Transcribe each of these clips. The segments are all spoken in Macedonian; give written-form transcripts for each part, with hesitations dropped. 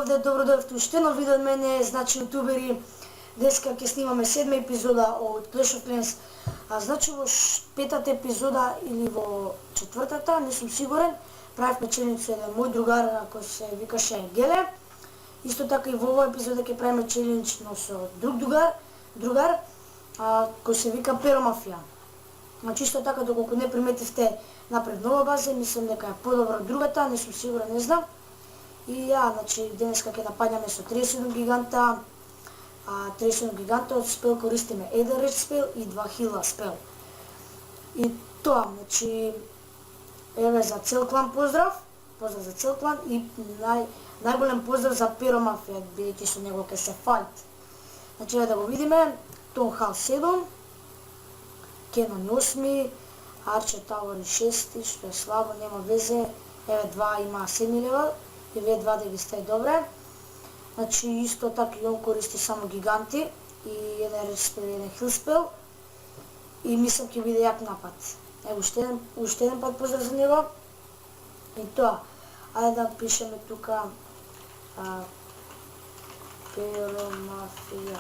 овде, добро дојдовте уште едно видео од мене, значи јутубери. Деска ќе снимаме 7 епизода од Clash of Clans. Значи во петата епизода или во четвртата, не сум сигурен, правевме челендж со еден мој другар кој се викаше Геле. Исто така и во оваа епизода ќе правиме челендж но со друг другар кој се вика Перомафија. Значи исто така, доколку не приметивте, напред нова база, мислам дека е подобра од другата, не сум сигурен, не знам. И значи денеска ќе напаѓаме со 37 гиганта, 37 гиганта од спел користиме еден реч спел и 2 хила спел. И тоа, значи, еве за цел клан поздрав за цел клан и најголем поздрав за Перомафија, бидејќи со него ќе се фајт. Значи, да го видиме, Тонхал 7, Кенон 8, Арчер Тауер 6, што е слабо, нема везе, еве 2 има 7 левел, и вие два да ги сте добре. Значи исто така и он користи само гиганти и еден реч спел и еден хил спел. И мислам ќе биде јак напад. Ево уште еден пат поздрав за него. И тоа. Ајде да пишеме тука Перомафија.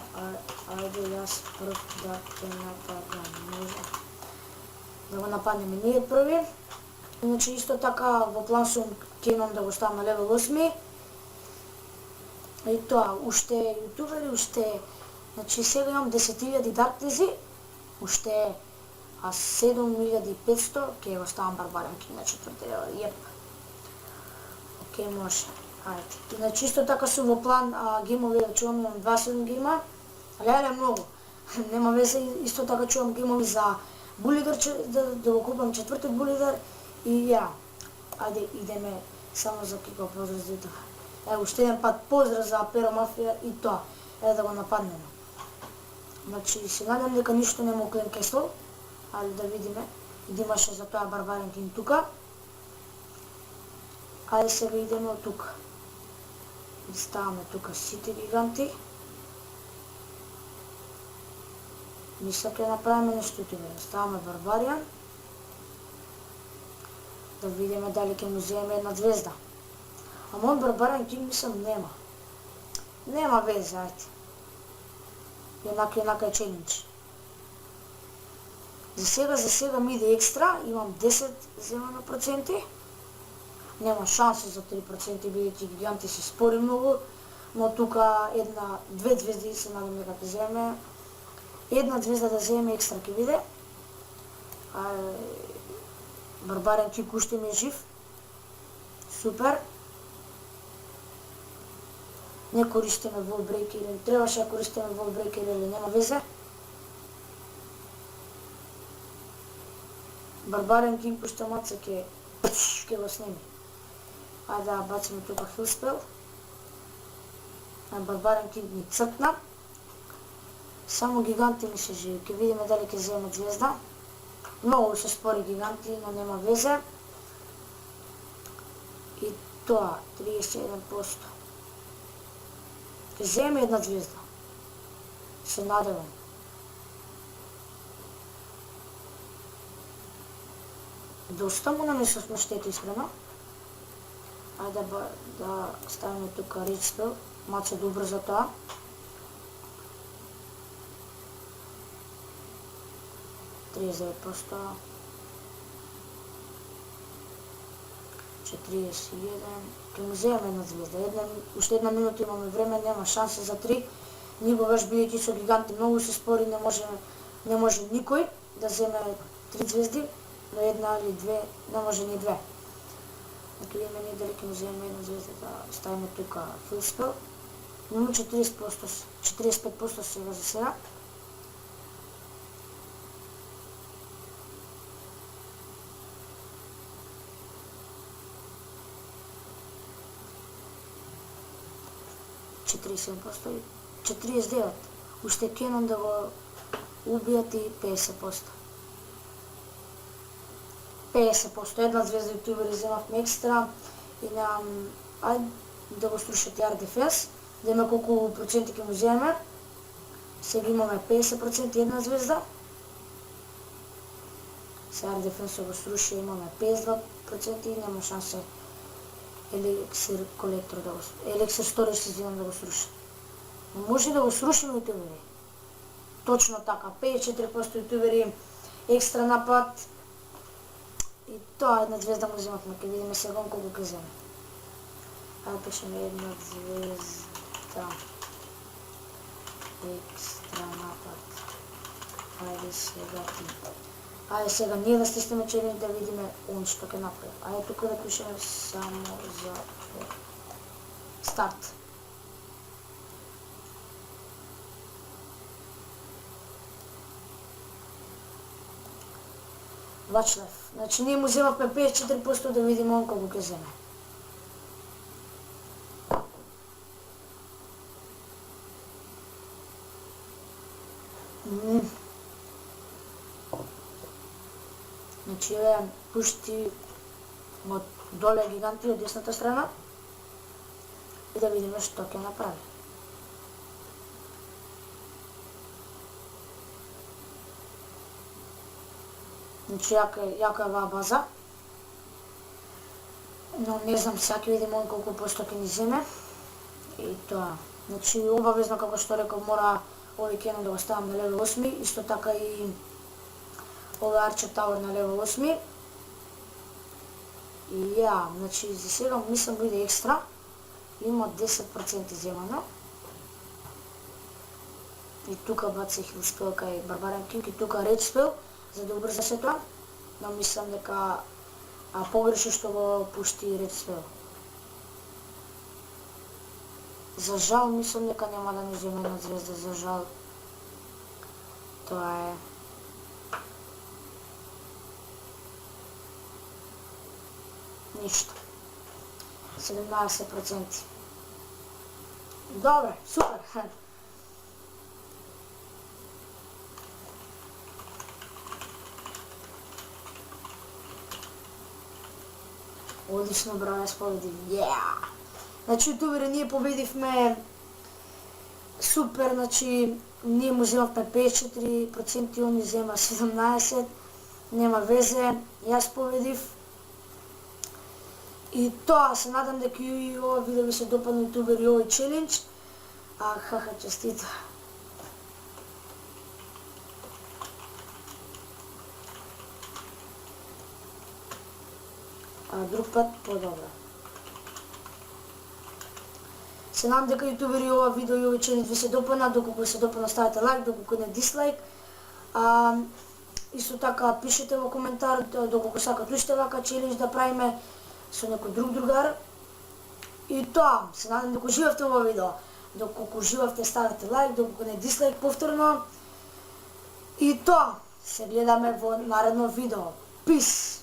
Ајде јас прв да те нападам. Може да го нападнеме ние први. Значи исто така во план сум Кенон да го ставам на левел 8. И тоа, уште јутубери, уште, значи сега имам 10.000 дарклези, уште 7.500 ќе го ставам Барбарен Кинг на четврти левел, јеп. Океј, може, ајде. Значи исто така сум во план геймови да чувам, имам 27 гейма, але многу, нема везе, исто така чувам геймови за булидер, да го купам четвртиот булидер и ајде идеме само за кика поздрав за тоа. Ево уште еден пат поздрав за Перомафија и тоа. Еде да го нападнеме. Значи се надам дека ништо не му клен кесло. Ајде да видиме. И имаше за тоа Барбарен Кинг тука. Ајде сега идеме од тука. И ставаме тука сите гиганти. Мисля ќе направиме нешто тука. Ставаме Барбаријан. Да видиме дали ќе му земеме една звезда. Ама он Барбарен Кинг мислам нема. Нема везе, ајде. Еднака е челендж. За сега ми иде екстра, имам 10 земано проценти. Нема шанса за 3%, бидејќи гиганти се спори многу, но тука две звезди се надам дека ќе земе. Една звезда да земе екстра ќе биде. Барбарен Кинг уште ми е жив. Супер. Не користиме волбрейкер, или требаше да користиме волбрейкер или нема везе. Барбарен Кинг пушта маца ќе го снеми. Ајде да бациме тука хил спел. Барбарен Кинг ни цркна. Само гиганти ми се живи. Ќе видиме дали ќе земе звезда. Многу се спори гиганти, но нема везе. И тоа, 31%. Ќе земе една звезда. Се надевам. Доста му нанесовме штета искрено. Ајде да ставиме тука реч спел. Маца добро за тоа. %. 41, ќе му земеме една звезда. Уште една минута имаме време, нема шанса за 3. Никогаш, бидејќи со гиганти многу се спори, не може никој да земе 3 звезди, но една или две, не може ни две. Ето видиме ние дали ќе му земеме една звезда, да ставиме тука хил спел. Имаме 45% сега за сега. и 49. Уште Кенон да го убијат и 50%. 50%. Една звезда јутубери земавме екстра и немам... Ајде да го струшат јар дефенс. Да има колку проценти ќе му земеме. Сега имаме 50% една звезда. Сега дефенс го струши, имаме 52% и нема шанса елексир колектор да го елексир сториш се извинам да го сруши. Но може да го срушим ютубери. Точно така, 54% ютубери екстра напад. И тоа една звезда му вземавме, ќе видиме сега колку ќе земе. Ајде пишеме една звезда. Екстра напад. Ајде сега ти. Ајде сега ние да стиснеме челендж да видиме он што ќе направи. Ајде тука да пишеме само за старт. Вачлев. Значи ние му земавме 54% да видиме он колку ќе земе. Значи пушти од доле гиганти од десната страна и да видиме што ќе направи. Значи јака е оваа база. Но не знам, сега ќе видиме он колку посто ќе ни земе. И тоа. Значи обавезно како што реков мора овој Кенон да го ставам на левел 8, исто така и овој Арчер Тауер на левел 8. И значи за сега мислам биде екстра. Има 10% земано. И тука бацих успел кај Барбарен Кинг и тука Ред спел за да убрза се тоа. Но мислам дека погреши што го пушти Ред спел. За жал мислам дека нема да ни земе една звезда, за жал. Тоа е. Ништо. 17%. Добре, супер. Одлично, браво, јас победив. Значи, ютубери, ние победивме супер, значи, ние му земавме 54%, он ни зема 17%, нема везе, јас победив. И тоа, се надам дека и ова видео ви се допадна ютубери овој челендж. Честито. Друг пат по-добро. Се надам дека ютубери ова видео и овој челендж ви се допадна, доколку се допадна ставете лайк, доколку не дислайк. Исто така пишете во коментар доколку сакате уште вака челендж да правиме со некој друг другар. И тоа, се надам дека уживавте во видео. Доколку уживавте ставете лайк, доколку не дислайк повторно. И тоа, се гледаме во наредно видео. Peace!